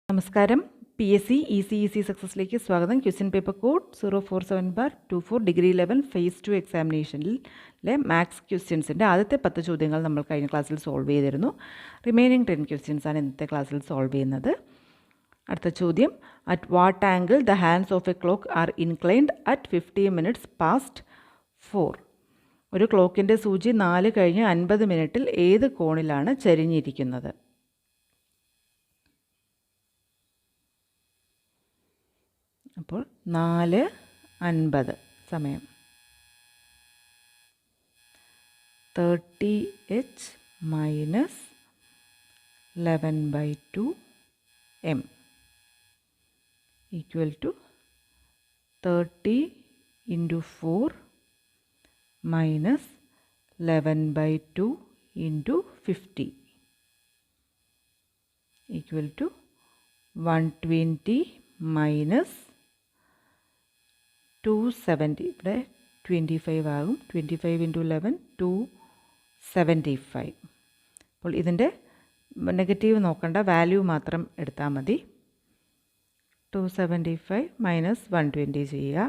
നമസ്കാരം. PSC ECEC സക്സസിലേക്ക് സ്വാഗതം. Question paper code 047/24 degree level phase 2 എക്സാമിനേഷനിലെ മാത്സ് ക്വസ്റ്റ്യൻസിൻ്റെ ആദ്യത്തെ 10 ചോദ്യങ്ങൾ നമ്മൾ കഴിഞ്ഞ ക്ലാസ്സിൽ സോൾവ് ചെയ്തിരുന്നു. റിമൈനിങ് 10 ക്വസ്റ്റ്യൻസ് ആണ് ഇന്നത്തെ ക്ലാസ്സിൽ സോൾവ് ചെയ്യുന്നത്. അടുത്ത ചോദ്യം, at what angle the hands of a clock are inclined at 50 minutes past 4. ഒരു ക്ലോക്കിൻ്റെ സൂചി 4:50 മിനിറ്റിൽ ഏത് കോണിലാണ് ചരിഞ്ഞിരിക്കുന്നത്? അപ്പോൾ 4:50 സമയം 30h minus 11/2 m equal to 30 into 4 minus 11/2 into 50 equal to 120 minus 270. ഇവിടെ 25 ആകും. 25 into 11 275. അപ്പോൾ ഇതിൻ്റെ നെഗറ്റീവ് നോക്കണ്ട, വാല്യൂ മാത്രം എടുത്താൽ മതി. 275 മൈനസ് 120 ചെയ്യുക,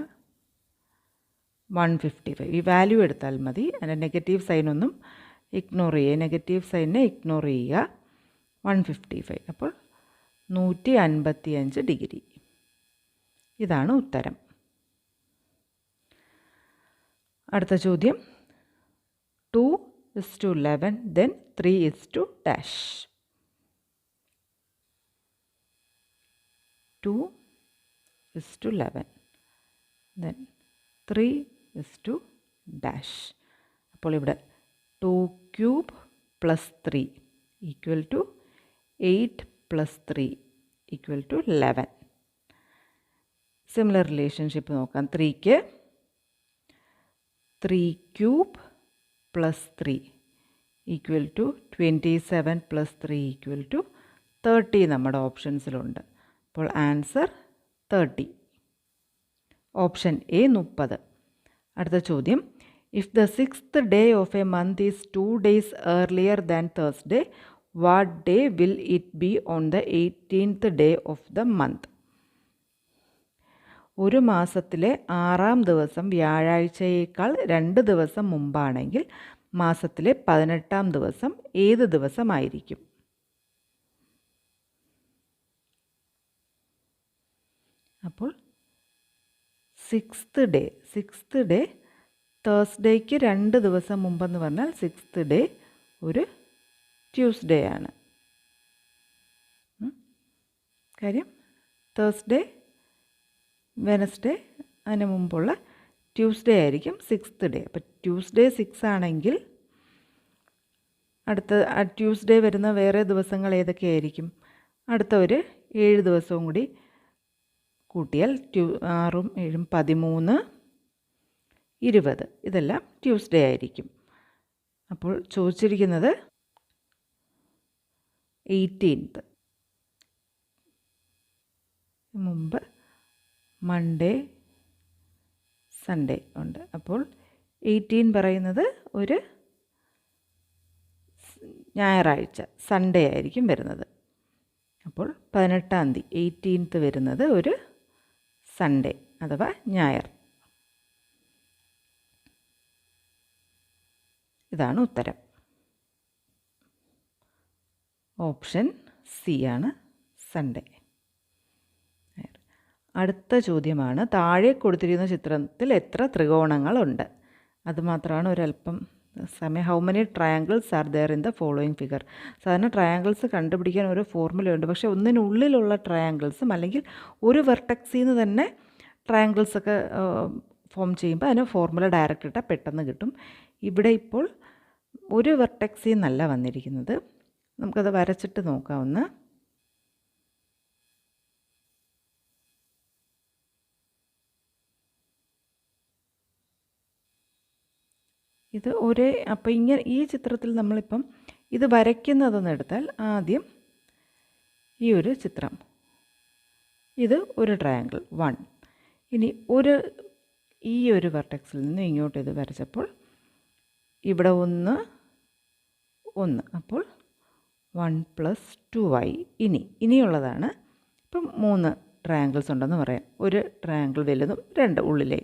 155. ഈ വാല്യൂ എടുത്താൽ മതി. അതിൻ്റെ നെഗറ്റീവ് സൈനൊന്നും ഇഗ്നോർ ചെയ്യുക. നെഗറ്റീവ് സൈനിനെ ഇഗ്നോർ ചെയ്യുക. 155. അപ്പോൾ 155 ഡിഗ്രി. ഇതാണ് ഉത്തരം. അടുത്ത ചോദ്യം, 2:11 then 3:dash. 2:11 then 3:dash. അപ്പോൾ ഇവിടെ 2 cube plus 3 equal to 8 plus 3 equal to 11. Similar relationship നോക്കാം. 3ക്ക് 3 cube plus 3 equal to 27 plus 3 equal to 30 നമ്മുടെ ഓപ്ഷൻസിലുണ്ട്. അപ്പോൾ ആൻസർ 30. Option A 30. അടുത്ത ചോദ്യം, if the 6th day of a month is 2 days earlier than Thursday, what day will it be on the 18th day of the month? ഒരു മാസത്തിലെ 6ാം ദിവസം വ്യാഴാഴ്ചയേക്കാൾ 2 ദിവസം മുമ്പാണെങ്കിൽ മാസത്തിലെ 18ാം ദിവസം ഏത് ദിവസമായിരിക്കും? അപ്പോൾ 6th ഡേ തേഴ്സ്ഡേക്ക് 2 ദിവസം മുമ്പെന്ന് പറഞ്ഞാൽ 6th ഡേ ഒരു ട്യൂസ്ഡേ ആണ്. കാര്യം തേഴ്സ്ഡേ, വെനസ്ഡേ, അതിന് മുമ്പുള്ള ട്യൂസ്ഡേ ആയിരിക്കും 6th ഡേ. അപ്പോൾ ട്യൂസ്ഡേ 6 ആണെങ്കിൽ അടുത്ത ട്യൂസ്ഡേ വരുന്ന വേറെ ദിവസങ്ങൾ ഏതൊക്കെയായിരിക്കും? അടുത്ത ഒരു 7 ദിവസവും കൂടി കൂട്ടിയാൽ 6ഉം 7ഉം 13, 20 ഇതെല്ലാം ട്യൂസ്ഡേ ആയിരിക്കും. അപ്പോൾ ചോദിച്ചിരിക്കുന്നത് 18th. മുമ്പ് മൺഡേ, സൺഡേ ഉണ്ട്. അപ്പോൾ 18 പറയുന്നത് ഒരു ഞായറാഴ്ച, സൺഡേ ആയിരിക്കും വരുന്നത്. അപ്പോൾ 18ാം തീയതി 18th വരുന്നത് ഒരു സൺഡേ അഥവാ ഞായർ. ഇതാണ് ഉത്തരം. ഓപ്ഷൻ സി ആണ് സൺഡേ. അടുത്ത ചോദ്യമാണ്, താഴെ കൊടുത്തിരിക്കുന്ന ചിത്രത്തിൽ എത്ര ത്രികോണങ്ങളുണ്ട്? അതുമാത്രമാണ് ഒരല്പം സമയം. How many triangles are there in the following figure? സാധാരണ ട്രയാങ്കിൾസ് കണ്ടുപിടിക്കാൻ ഒരു ഫോർമുലയുണ്ട്. പക്ഷേ ഒന്നിനുള്ളിലുള്ള ട്രയാങ്കിൾസും അല്ലെങ്കിൽ ഒരു വെർട്ടക്സിൽ നിന്ന് തന്നെ ട്രയാങ്കിൾസൊക്കെ ഫോം ചെയ്യുമ്പോൾ അതിന് ഫോർമുല ഡയറക്റ്റ് ഇട്ടാൽ പെട്ടെന്ന് കിട്ടും. ഇവിടെ ഇപ്പോൾ ഒരു വെർട്ടക്സിൽ നിന്നല്ല വന്നിരിക്കുന്നത്. നമുക്കത് വരച്ചിട്ട് നോക്കാവുന്ന. ഇത് അപ്പോൾ ഇങ്ങനെ ഈ ചിത്രത്തിൽ നമ്മളിപ്പം ഇത് വരയ്ക്കുന്നതെന്ന് എടുത്താൽ ആദ്യം ഈ ഒരു ചിത്രം, ഇത് ഒരു ട്രയാങ്കിൾ 1. ഇനി ഈ ഒരു വെർട്ടക്സിൽ നിന്ന് ഇങ്ങോട്ട് ഇത് വരച്ചപ്പോൾ ഇവിടെ 1, അപ്പോൾ 1 + 2 ആയി. ഇനിയുള്ളതാണ് ഇപ്പം 3 ട്രയാങ്കിൾസ് ഉണ്ടെന്ന് പറയാം. ഒരു ട്രയാങ്കിൾ വലുതും 2 ഉള്ളിലേ.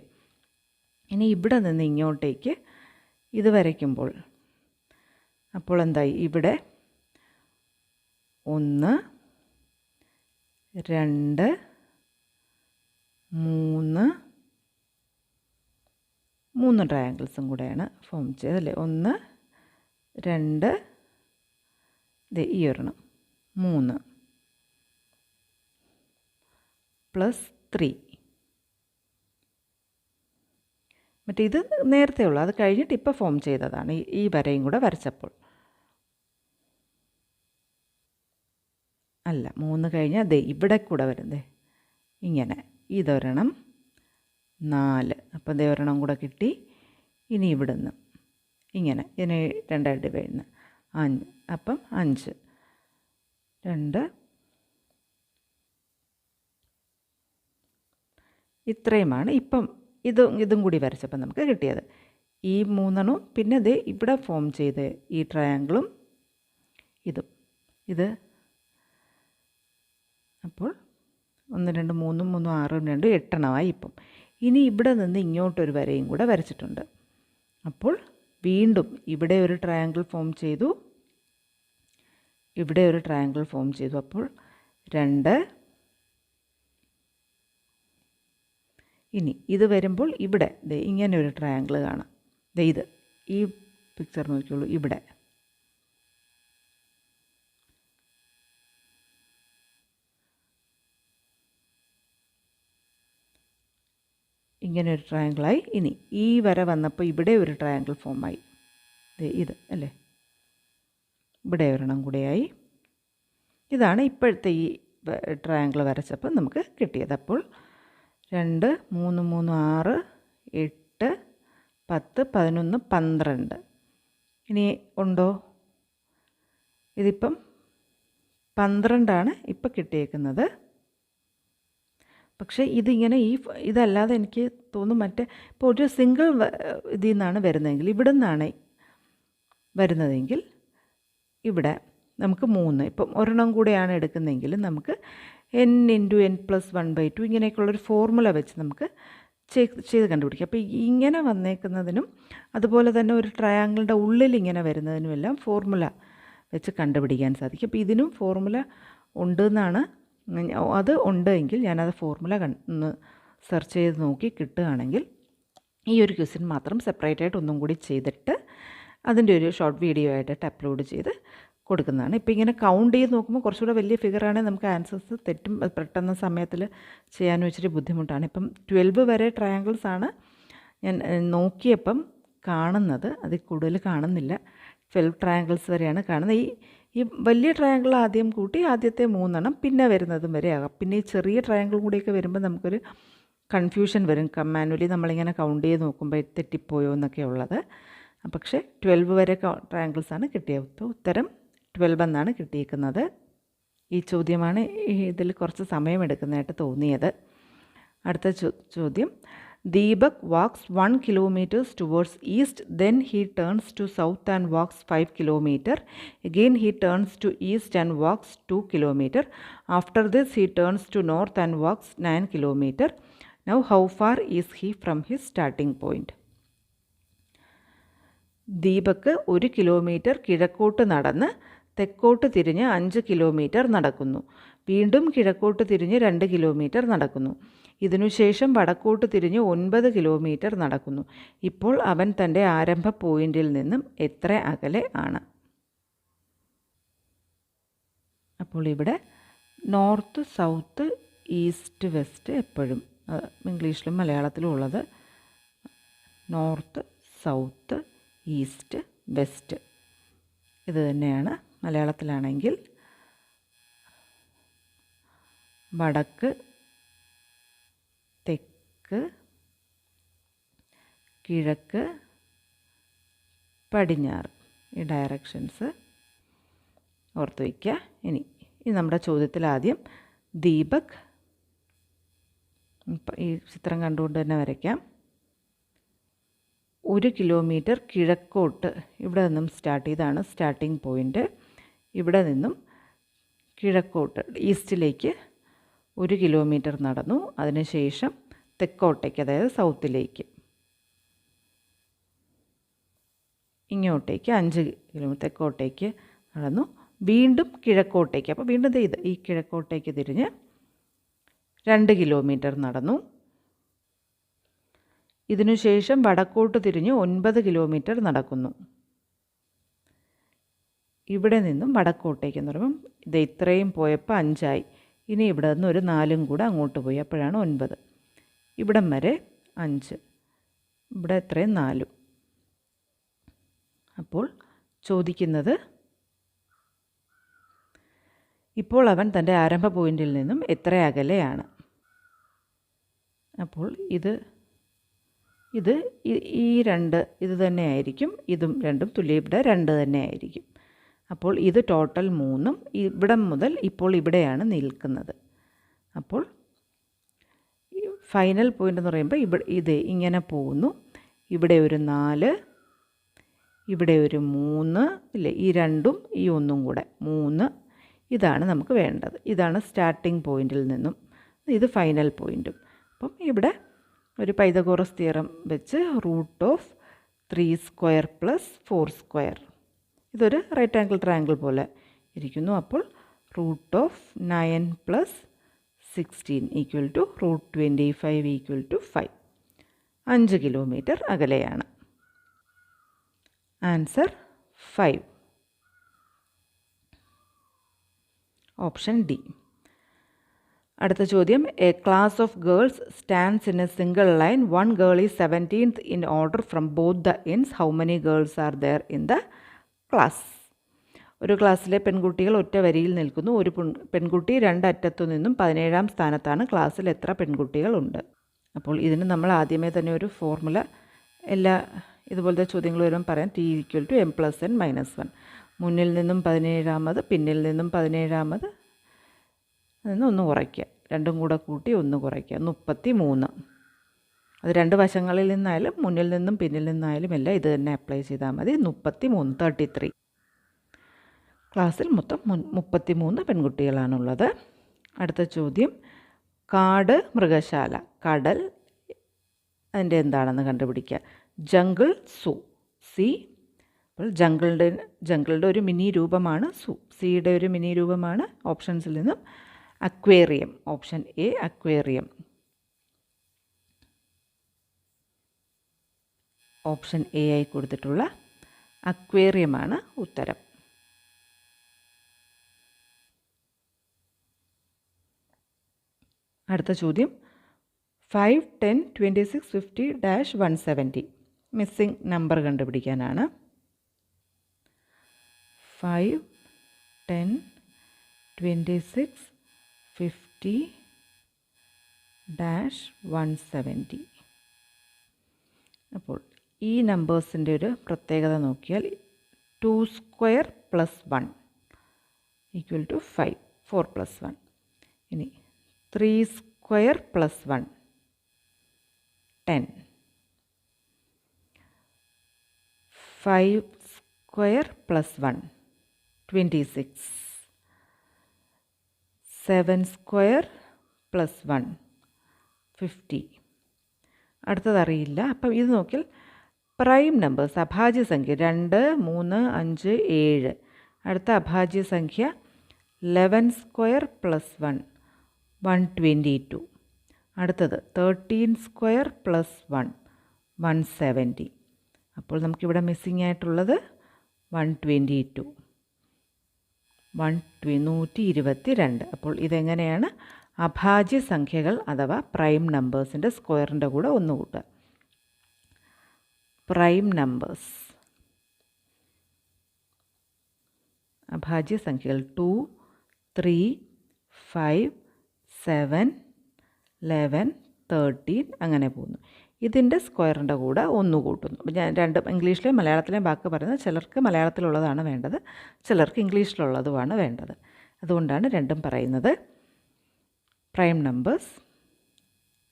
ഇനി ഇവിടെ നിന്ന് ഇങ്ങോട്ടേക്ക് ഇത് വരയ്ക്കുമ്പോൾ അപ്പോൾ എന്തായി? ഇവിടെ 1 2 3 ട്രയാങ്കിൾസും കൂടെയാണ് ഫോം ചെയ്തല്ലേ. 1 2 ഈ ഒരെണ്ണം 3 പ്ലസ് 3. മറ്റേ ഇത് നേരത്തെ ഉള്ളൂ, അത് കഴിഞ്ഞിട്ട് ഇപ്പോൾ ഫോം ചെയ്തതാണ്. ഈ വരയും കൂടെ വരച്ചപ്പോൾ അല്ല, 3 കഴിഞ്ഞാൽ ഇവിടെ കൂടെ വരുന്നേ ഇങ്ങനെ. ഇതൊരെണ്ണം 4, അപ്പം ഒരെണ്ണം കൂടെ കിട്ടി. ഇനി ഇവിടുന്ന് ഇങ്ങനെ ഇതിനെ 2 വരുന്ന 5, അപ്പം 5 2 ഇത്രയുമാണ് ഇപ്പം ഇതും കൂടി വരച്ചപ്പോൾ നമുക്ക് കിട്ടിയത്. ഈ 3 പിന്നെ ഇവിടെ ഫോം ചെയ്ത് ഈ ട്രയാങ്കിളും ഇത് അപ്പോൾ 1 2 3 3 6 2 8 ഇപ്പം. ഇനി ഇവിടെ നിന്ന് ഇങ്ങോട്ടൊരു വരയും കൂടെ വരച്ചിട്ടുണ്ട്. അപ്പോൾ വീണ്ടും ഇവിടെ ഒരു ട്രയാങ്കിൾ ഫോം ചെയ്തു, ഇവിടെ ഒരു ട്രയാങ്കിൾ ഫോം ചെയ്തു. അപ്പോൾ 2. ഇനി ഇത് വരുമ്പോൾ ഇവിടെ ഇങ്ങനെ ഒരു ട്രയാങ്കിൾ കാണാം. ഇത് ഈ പിക്ചർ നോക്കിയോളൂ. ഇവിടെ ഇങ്ങനെ ഒരു ട്രയാങ്കിളായി. ഇനി ഈ വര വന്നപ്പോൾ ഇവിടെ ഒരു ട്രയാങ്കിൾ ഫോമായി. ഇത് അല്ലേ, ഇവിടെ ഒരെണ്ണം കൂടെയായി. ഇതാണ് ഇപ്പോഴത്തെ ഈ ട്രയാങ്കിൾ വരച്ചപ്പോൾ നമുക്ക് കിട്ടിയത്. അപ്പോൾ 2 3 3 6 8 10 11 12. ഇനി ഉണ്ടോ? ഇതിപ്പം 12 ഇപ്പം കിട്ടിയേക്കുന്നത്. പക്ഷേ ഇതിങ്ങനെ ഇതല്ലാതെ എനിക്ക് തോന്നും മറ്റേ ഇപ്പോൾ ഒരു സിംഗിൾ ഇതിൽ നിന്നാണ് വരുന്നതെങ്കിൽ, ഇവിടെ നിന്നാണ് വരുന്നതെങ്കിൽ ഇവിടെ നമുക്ക് 3, ഇപ്പം ഒരെണ്ണം കൂടെയാണ് എടുക്കുന്നതെങ്കിൽ നമുക്ക് n × n+1/2 ഇങ്ങനെയൊക്കെയുള്ളൊരു ഫോർമുല വെച്ച് നമുക്ക് ചെയ്ത് കണ്ടുപിടിക്കാം. അപ്പോൾ ഇങ്ങനെ വന്നേക്കുന്നതിനും അതുപോലെ തന്നെ ഒരു ട്രയാങ്കിളിൻ്റെ ഉള്ളിൽ ഇങ്ങനെ വരുന്നതിനും എല്ലാം ഫോർമുല വെച്ച് കണ്ടുപിടിക്കാൻ സാധിക്കും. അപ്പോൾ ഇതിനും ഫോർമുല ഉണ്ടെന്നാണ്, അത് ഉണ്ടെങ്കിൽ ഞാനത് ഫോർമുല ഒന്ന് സെർച്ച് ചെയ്ത് നോക്കി കിട്ടുകയാണെങ്കിൽ ഈ ഒരു ക്വസ്റ്റ്യൻ മാത്രം സെപ്പറേറ്റായിട്ട് ഒന്നും കൂടി ചെയ്തിട്ട് അതിൻ്റെ ഒരു ഷോർട്ട് വീഡിയോ ആയിട്ട് അപ്ലോഡ് ചെയ്ത് കൊടുക്കുന്നതാണ്. ഇപ്പോൾ ഇങ്ങനെ കൗണ്ട് ചെയ്ത് നോക്കുമ്പോൾ കുറച്ചുകൂടെ വലിയ ഫിഗറാണെങ്കിൽ നമുക്ക് ആൻസേഴ്സ് തെറ്റും, പെട്ടെന്ന് സമയത്തിൽ ചെയ്യാനും ഇച്ചിരി ബുദ്ധിമുട്ടാണ്. ഇപ്പം 12 വരെ ട്രയാങ്കിൾസാണ് ഞാൻ നോക്കിയപ്പം കാണുന്നത്, അതിൽ കൂടുതൽ കാണുന്നില്ല. 12 ട്രയാങ്കിൾസ് വരെയാണ് കാണുന്നത്. ഈ വലിയ ട്രയാങ്കിൾ ആദ്യം കൂട്ടി ആദ്യത്തെ 3 പിന്നെ വരുന്നതും വരെ ആകാം. പിന്നെ ഈ ചെറിയ ട്രയാങ്കിൾ കൂടിയൊക്കെ വരുമ്പോൾ നമുക്കൊരു കൺഫ്യൂഷൻ വരും. മാനുവലി നമ്മളിങ്ങനെ കൗണ്ട് ചെയ്ത് നോക്കുമ്പോൾ തെറ്റിപ്പോയോ എന്നൊക്കെ ഉള്ളത്. പക്ഷേ 12 വരെ ട്രയാങ്കിൾസാണ് കിട്ടിയത്. അപ്പോൾ ഉത്തരം 12 എന്നാണ് കിട്ടിയിരിക്കുന്നത്. ഈ ചോദ്യമാണ് ഇതിൽ കുറച്ച് സമയമെടുക്കുന്നതായിട്ട് തോന്നിയത്. അടുത്ത ചോദ്യം. Deepak walks 1 kilometer towards east, then he turns to south and walks 5 kilometer. Again he turns to east and walks 2 kilometer. After this he turns to north and walks 9 kilometer. Now how far is he from his starting point? Deepak 1 kilometre കിഴക്കോട്ട് നടന്ന് തെക്കോട്ട് തിരിഞ്ഞ് 5 kilometre നടക്കുന്നു. വീണ്ടും കിഴക്കോട്ട് തിരിഞ്ഞ് 2 kilometre നടക്കുന്നു. ഇതിനുശേഷം വടക്കോട്ട് തിരിഞ്ഞ് 9 കിലോമീറ്റർ നടക്കുന്നു. ഇപ്പോൾ അവൻ തൻ്റെ ആരംഭ പോയിന്റിൽ നിന്നും എത്ര അകലെ ആണ്? അപ്പോൾ ഇവിടെ നോർത്ത്, സൗത്ത്, ഈസ്റ്റ്, വെസ്റ്റ് എപ്പോഴും ഇംഗ്ലീഷിലും മലയാളത്തിലും ഉള്ളത് നോർത്ത്, സൗത്ത്, ഈസ്റ്റ്, വെസ്റ്റ് ഇത് തന്നെയാണ്. മലയാളത്തിലാണെങ്കിൽ വടക്ക്, തെക്ക്, കിഴക്ക്, പടിഞ്ഞാറ് ഈ ഡയറക്ഷൻസ് ഓർത്ത് വയ്ക്കുക. ഇനി നമ്മുടെ ചോദ്യത്തിൽ ആദ്യം ദീപക്, ഈ ചിത്രം കണ്ടുകൊണ്ട് തന്നെ വരയ്ക്കാം. 1 കിലോമീറ്റർ കിഴക്കോട്ട് ഇവിടെ നിന്നും സ്റ്റാർട്ട് ചെയ്താണ് സ്റ്റാർട്ടിംഗ് പോയിൻ്റ്. ഇവിടെ നിന്നും കിഴക്കോട്ട് ഈസ്റ്റിലേക്ക് 1 കിലോമീറ്റർ നടന്നു. അതിനുശേഷം തെക്കോട്ടേക്ക്, അതായത് സൗത്തിലേക്ക്, ഇങ്ങോട്ടേക്ക് 5 കിലോമീറ്റർ തെക്കോട്ടേക്ക് നടന്നു. വീണ്ടും കിഴക്കോട്ടേക്ക്, അപ്പോൾ വീണ്ടും ഈ കിഴക്കോട്ടേക്ക് തിരിഞ്ഞ് 2 കിലോമീറ്റർ നടന്നു. ഇതിനുശേഷം വടക്കോട്ട് തിരിഞ്ഞ് 9 കിലോമീറ്റർ നടക്കുന്നു. ഇവിടെ നിന്നും വടക്കോട്ടേക്ക് എന്ന് പറയുമ്പം ഇത് ഇത്രയും പോയപ്പോൾ 5 ആയി. ഇനി ഇവിടെ നിന്ന് ഒരു 4 കൂടെ അങ്ങോട്ട് പോയി, അപ്പോഴാണ് 9. ഇവിടം വരെ 5, ഇവിടെ എത്രയും 4. അപ്പോൾ ചോദിക്കുന്നത്, ഇപ്പോൾ അവൻ തൻ്റെ ആരംഭ പോയിന്റിൽ നിന്നും എത്ര അകലെയാണ്? അപ്പോൾ ഇത് ഈ 2 ഇത് തന്നെ ആയിരിക്കും, ഇതും രണ്ടും തുല്യം, ഇവിടെ 2 തന്നെ ആയിരിക്കും. അപ്പോൾ ഇത് ടോട്ടൽ 3, ഇവിടം മുതൽ ഇപ്പോൾ ഇവിടെയാണ് നിൽക്കുന്നത്. അപ്പോൾ ഫൈനൽ പോയിൻ്റ് എന്ന് പറയുമ്പോൾ ഇത് ഇങ്ങനെ പോകുന്നു. ഇവിടെ ഒരു 4, ഇവിടെ ഒരു 3 ഇല്ലേ, ഈ 2ഉം ഈ 1ഉം കൂടെ 3. ഇതാണ് നമുക്ക് വേണ്ടത്. ഇതാണ് സ്റ്റാർട്ടിംഗ് പോയിന്റിൽ നിന്നും, ഇത് ഫൈനൽ പോയിൻറ്റും. അപ്പം ഇവിടെ ഒരു പൈതഗോറസ് തിയറം വെച്ച് √3² + 4², ഇതൊരു റൈറ്റ് ആംഗിൾ ട്രയാങ്കിൾ പോലെ ഇരിക്കുന്നു. അപ്പോൾ √9 + 16 = √25 = 5. 5 കിലോമീറ്റർ അകലെയാണ്. Answer 5, option D. അടുത്ത ചോദ്യം, A class of girls stands in A single line. 1 girl is 17th in order from both the ends. How many girls are there in the class? ഒരു ക്ലാസ്സിലെ പെൺകുട്ടികൾ ഒറ്റ വരിയിൽ നിൽക്കുന്നു. ഒരു പെൺകുട്ടി 2 അറ്റത്തു നിന്നും 17ാം സ്ഥാനത്താണ്. ക്ലാസ്സിൽ എത്ര പെൺകുട്ടികളുണ്ട്? അപ്പോൾ ഇതിന് നമ്മൾ ആദ്യമേ തന്നെ ഒരു ഫോർമുല, എല്ലാ ഇതുപോലത്തെ ചോദ്യങ്ങൾ വരുമ്പോൾ പറയാം. T = m + n - 1. മുന്നിൽ നിന്നും 17ാമത്, പിന്നിൽ നിന്നും 17ാമത്, അതിൽ ഒന്ന് കുറയ്ക്കുക, രണ്ടും കൂടെ കൂട്ടി 1 കുറയ്ക്കുക, 33. അത് 2 വശങ്ങളിൽ നിന്നായാലും മുന്നിൽ നിന്നും പിന്നിൽ നിന്നായാലും എല്ലാം ഇത് തന്നെ അപ്ലൈ ചെയ്താൽ മതി. 33, 33. ക്ലാസ്സിൽ മൊത്തം 33 പെൺകുട്ടികളാണുള്ളത്. അടുത്ത ചോദ്യം, കാട്, മൃഗശാല, കടൽ, അതിൻ്റെ എന്താണെന്ന് കണ്ടുപിടിക്കുക. ജംഗിൾ, സൂ, സി. അപ്പോൾ ജംഗിളുടെ ഒരു മിനി രൂപമാണ് സൂ, സിയുടെ ഒരു മിനി രൂപമാണ്. ഓപ്ഷൻസിൽ നിന്നും aquarium, option A aquarium. Option A ആയി കൊടുത്തിട്ടുള്ള അക്വേറിയമാണ് ഉത്തരം. അടുത്ത ചോദ്യം, 5, 10, 26, 50, -170 മിസ്സിംഗ് നമ്പർ കണ്ടുപിടിക്കാനാണ്. 5, 10, 26, 50, -170. അപ്പോൾ ഈ നമ്പേഴ്സിൻ്റെ ഒരു പ്രത്യേകത നോക്കിയാൽ 2² + 1 = 5, 4 + 1. ഇനി 3² + 1 10, 5² + 1 26, 7² + 1 50. അടുത്തതറിയില്ല. അപ്പം ഇത് നോക്കിയാൽ പ്രൈം നമ്പേഴ്സ്, അഭാജ്യസംഖ്യ 2, 3, 5, 7. അടുത്ത അഭാജ്യസംഖ്യ 11² + 1 122. അടുത്തത് 13² + 1 170. അപ്പോൾ നമുക്കിവിടെ മിസ്സിംഗ് ആയിട്ടുള്ളത് 122, 122. അപ്പോൾ ഇതെങ്ങനെയാണ്? അഭാജ്യസംഖ്യകൾ അഥവാ പ്രൈം നമ്പേഴ്സിൻ്റെ സ്ക്വയറിൻ്റെ കൂടെ ഒന്ന് കൂട്ടുക. പ്രൈം നമ്പേഴ്സ്, അഭാജ്യസംഖ്യകൾ 2, 3, 5, 7, 11, 13 അങ്ങനെ പോകുന്നു. ഇതിൻ്റെ സ്ക്വയറിൻ്റെ കൂടെ ഒന്ന് കൂട്ടുന്നു. ഞാൻ രണ്ടും ഇംഗ്ലീഷിലെയും മലയാളത്തിലെയും വാക്ക് പറയുന്നത്. ചിലർക്ക് മലയാളത്തിലുള്ളതാണ് വേണ്ടത്, ചിലർക്ക് ഇംഗ്ലീഷിലുള്ളതുമാണ് വേണ്ടത്. അതുകൊണ്ടാണ് രണ്ടും പറയുന്നത്. പ്രൈം നമ്പേഴ്സ്,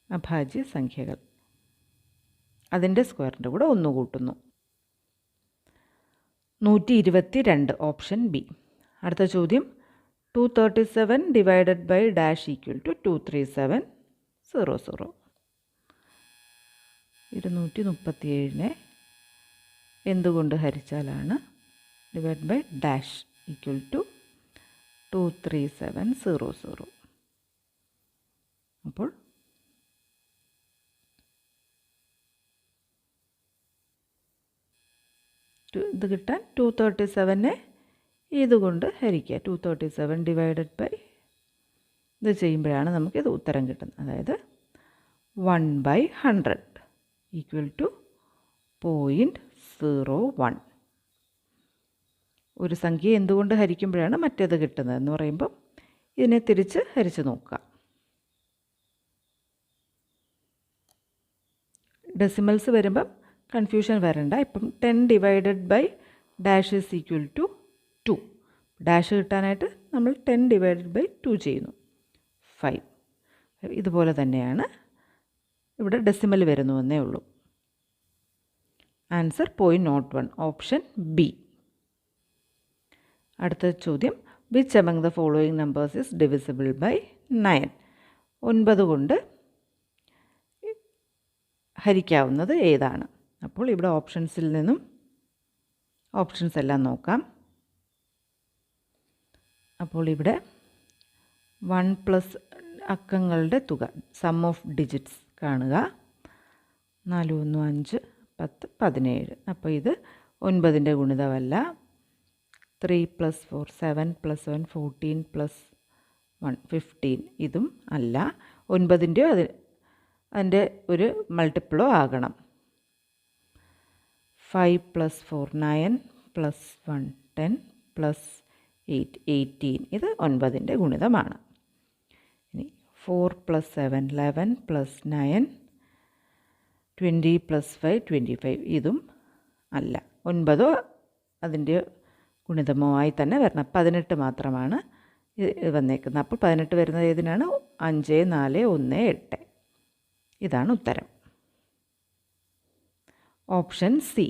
അഭാജ്യസംഖ്യകൾ, അതിൻ്റെ സ്ക്വയറിൻ്റെ കൂടെ ഒന്ന് കൂട്ടുന്നു. 122, ഓപ്ഷൻ ബി. അടുത്ത ചോദ്യം, 237 divided by dash equal to 23700. 237 എന്തുകൊണ്ട് ഹരിച്ചാലാണ് divide by dash equal to 23700. അപ്പോൾ ഇത് കിട്ടാൻ 237 ഇതുകൊണ്ട് ഹരിക്കുക. 237 ഡിവൈഡഡ് ബൈ ഇത് ചെയ്യുമ്പോഴാണ് നമുക്കിത് ഉത്തരം കിട്ടുന്നത്. അതായത് 1/100 ഈക്വൽ ടു 0.01. ഒരു സംഖ്യ എന്തുകൊണ്ട് ഹരിക്കുമ്പോഴാണ് മറ്റേത് കിട്ടുന്നത് എന്ന് പറയുമ്പം ഇതിനെ തിരിച്ച് ഹരിച്ച് നോക്കുക. ഡെസിമൽസ് വരുമ്പം കൺഫ്യൂഷൻ വരണ്ട. ഇപ്പം 10 divided by dash is equal to 2. Dash കിട്ടാനായിട്ട് നമ്മൾ 10 ഡിവൈഡഡ് ബൈ 2 ചെയ്യുന്നു, 5. ഇതുപോലെ തന്നെയാണ് ഇവിടെ ഡെസിമൽ വരുന്നു എന്നേ ഉള്ളൂ. Answer 0.01, option B. അടുത്ത ചോദ്യം, which among the following numbers is divisible by 9? 9 കൊണ്ട് ഹരിക്കാവുന്നത് ഏതാണ്? അപ്പോൾ ഇവിടെ ഓപ്ഷൻസിൽ നിന്നും ഓപ്ഷൻസ് എല്ലാം നോക്കാം. അപ്പോൾ ഇവിടെ 1 പ്ലസ് അക്കങ്ങളുടെ തുക, സം ഓഫ് ഡിജിറ്റ്സ് കാണുക. 4 1 5 10 17. അപ്പോൾ ഇത് 9ൻ്റെ ഗുണിതമല്ല. 3 + 4 7 + 1 14 + 1 15. ഇതും അല്ല. 9ൻ്റെയോ അതിൻ്റെ ഒരു മൾട്ടിപ്പിളോ ആകണം. 5 + 4 9 + 1 10 + 8 18. ഇത് 9ൻ്റെ ഗുണിതമാണ്. ഇനി 4 + 7 11 + 9 20 + 5 25. ഇതും അല്ല. 9 അതിൻ്റെ ഗുണിതമോ ആയി തന്നെ വരണം. 18 മാത്രമാണ് വന്നേക്കുന്നത്. അപ്പോൾ 18 വരുന്നത് ഏതിനാണ്? 5 4 1 8. ഇതാണ് ഉത്തരം. Option C.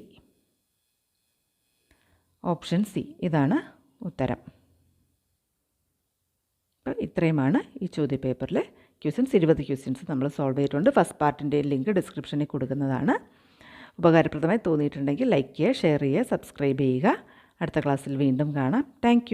ഓപ്ഷൻ സി ഇതാണ് ഉത്തരം. അപ്പോൾ ഇത്രയുമാണ് ഈ ചോദ്യപേപ്പറിലെ ക്വസ്റ്റ്യൻസ്. 20 ക്വസ്റ്റ്യൻസ് നമ്മൾ സോൾവ് ചെയ്തിട്ടുണ്ട്. ഫസ്റ്റ് പാർട്ടിൻ്റെ ലിങ്ക് ഡിസ്ക്രിപ്ഷനിൽ കൊടുക്കുന്നതാണ്. ഉപകാരപ്രദമായി തോന്നിയിട്ടുണ്ടെങ്കിൽ ലൈക്ക് ചെയ്യുക, ഷെയർ ചെയ്യുക, സബ്സ്ക്രൈബ് ചെയ്യുക. അടുത്ത ക്ലാസ്സിൽ വീണ്ടും കാണാം. താങ്ക്